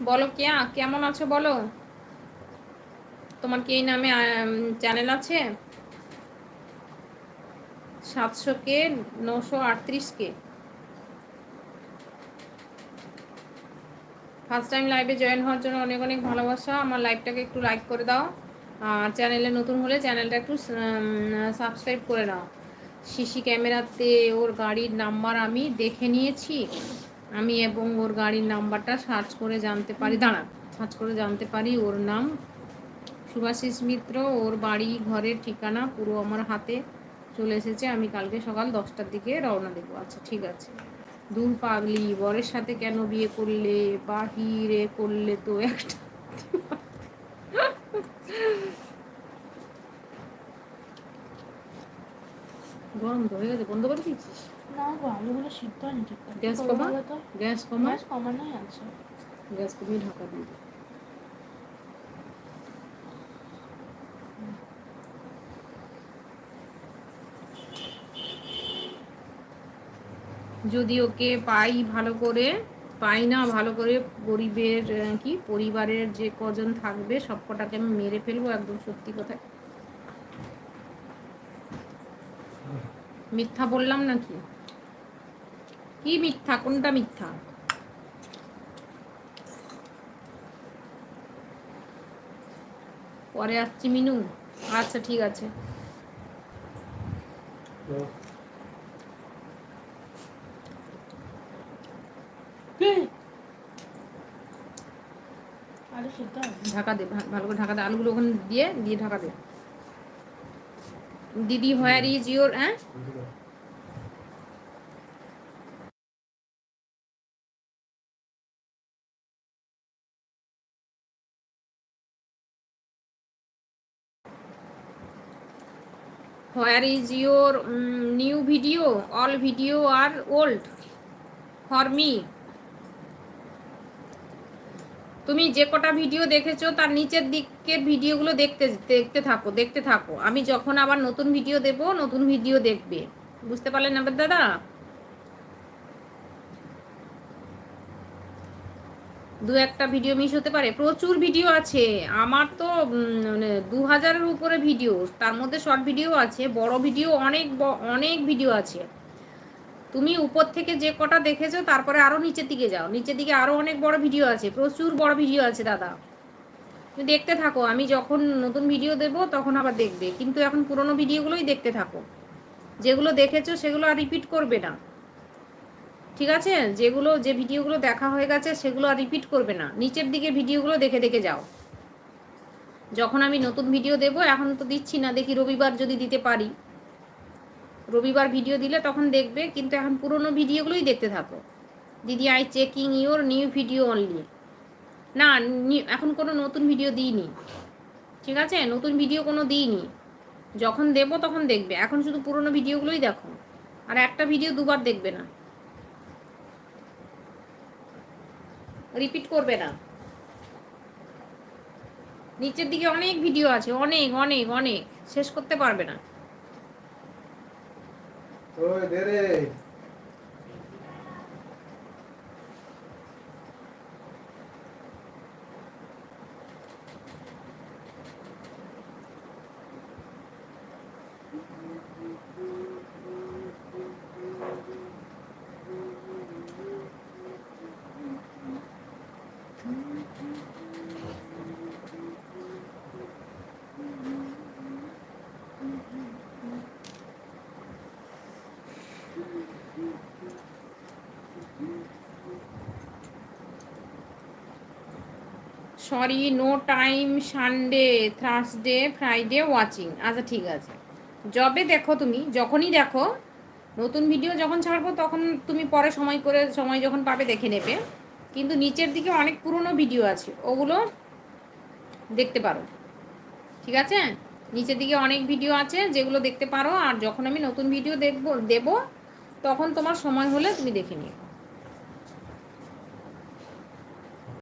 বলো কেমন আছো বলো। তোমার কি এই নামে চ্যানেল আছে? 700 কে, 938 কে। ফার্স্ট টাইম লাইভে জয়েন হওয়ার জন্য অনেক অনেক ভালোবাসা। আমার লাইভটাকে একটু লাইক করে দাও, আর চ্যানেলে নতুন হলে চ্যানেলটা একটু সাবস্ক্রাইব করে নাও। সিসি ক্যামেরাতে ওর গাড়ির নাম্বার আমি দেখে নিয়েছি। আমি এবং ওর গাড়ির নাম্বারটা সার্চ করে জানতে পারি, সার্চ করে জানতে পারি ওর নাম সুভাষিস মিত্র। ওর বাড়ি ঘরের ঠিকানা পুরো আমার হাতে চলে এসেছে। আমি কালকে সকাল 10টার দিকে রওনা দেবো। আচ্ছা ঠিক আছে। দূর পাগলি, বরের সাথে কেন বিয়ে করলে? বাহিরে করলে তো একটা। গরম তো হয়ে গেছে, বন্ধ করে দিয়েছিস? না গো, আলুগুলো সিদ্ধ হয়নি ঠিক করে। গ্যাস কমা, গ্যাস কমা, গ্যাস কমানোই আছে। গ্যাস কমিয়ে ঢাকা দিয়ে দে। যদি ওকে পাই ভালো করে, পাই না ভালো করে, পরিবারের যে কজন থাকবে সব কটাকে আমি মেরে ফেলবো, একদম সত্যি কথা। মিথ্যা বললাম নাকি? কি মিথ্যা? কোনটা মিথ্যা? পরে আসছি মিনু। আচ্ছা ঠিক আছে। আলু সিদ্ধ ঢাকা দে, ভালো করে ঢাকা দে, আলুগুলো ওখানে দিয়ে দিয়ে ঢাকা দে। দিদি where is your where is your new video? All video are old for me. তুমি যে কটা ভিডিও দেখেছো তার নিচের দিকের ভিডিওগুলো দেখতে দেখতে থাকো, দেখতে থাকো। আমি যখন আবার নতুন ভিডিও দেব, নতুন ভিডিও দেখবে। বুঝতে পারলেন না দাদা? দু একটা ভিডিও মিস হতে পারে, প্রচুর ভিডিও আছে আমার তো, মানে 2000-এর উপরে ভিডিও। তার মধ্যে শর্ট ভিডিও আছে, বড় ভিডিও অনেক অনেক ভিডিও আছে। তুমি উপর থেকে যে কটা দেখেছো তারপরে আরো নিচের দিকে যাও, নিচের দিকে আরো অনেক বড় ভিডিও আছে, প্রচুর বড় ভিডিও আছে দাদা। তুমি দেখতে থাকো, আমি যখন নতুন ভিডিও দেব তখন আবার দেখবে, কিন্তু এখন পুরোনো ভিডিওগুলোই দেখতে থাকো। যেগুলো দেখেছো সেগুলো আর রিপিট করবে না, ঠিক আছে? যে ভিডিওগুলো দেখা হয়ে গেছে সেগুলো আর রিপিট করবে না। নিচের দিকে ভিডিওগুলো দেখে দেখে যাও। যখন আমি নতুন ভিডিও দেব, এখন তো দিচ্ছি না, দেখি রবিবার যদি দিতে পারি, রবিবার ভিডিও দিলে তখন দেখবে, কিন্তু এখন পুরোনো ভিডিওগুলোই দেখতে থাকো। দিদি I checking your new video only. না, এখন কোনো নতুন ভিডিও দিইনি, ঠিক আছে? নতুন ভিডিও কোনো দিইনি, যখন দেব তখন দেখবে। এখন শুধু পুরোনো ভিডিওগুলোই দেখো, আর একটা ভিডিও দুবার দেখবে না, রিপিট করবে না। নিচের দিকে অনেক ভিডিও আছে, অনেক অনেক অনেক, শেষ করতে পারবে না। ওই দে রে। Sorry, no time Sunday, Thursday, Friday watching. আচ্ছা ঠিক আছে। যবে দেখো, তুমি যখনই দেখো, নতুন ভিডিও যখন ছাড়বো তখন তুমি পরে সময় করে, সময় যখন পাবে দেখে নেবে। কিন্তু নিচের দিকে অনেক পুরনো ভিডিও আছে, ওগুলো দেখতে পারো, ঠিক আছে? নিচের দিকে অনেক ভিডিও আছে যেগুলো দেখতে পারো, আর যখন আমি নতুন ভিডিও দেব তখন তোমার সময় হলে তুমি দেখে নিও।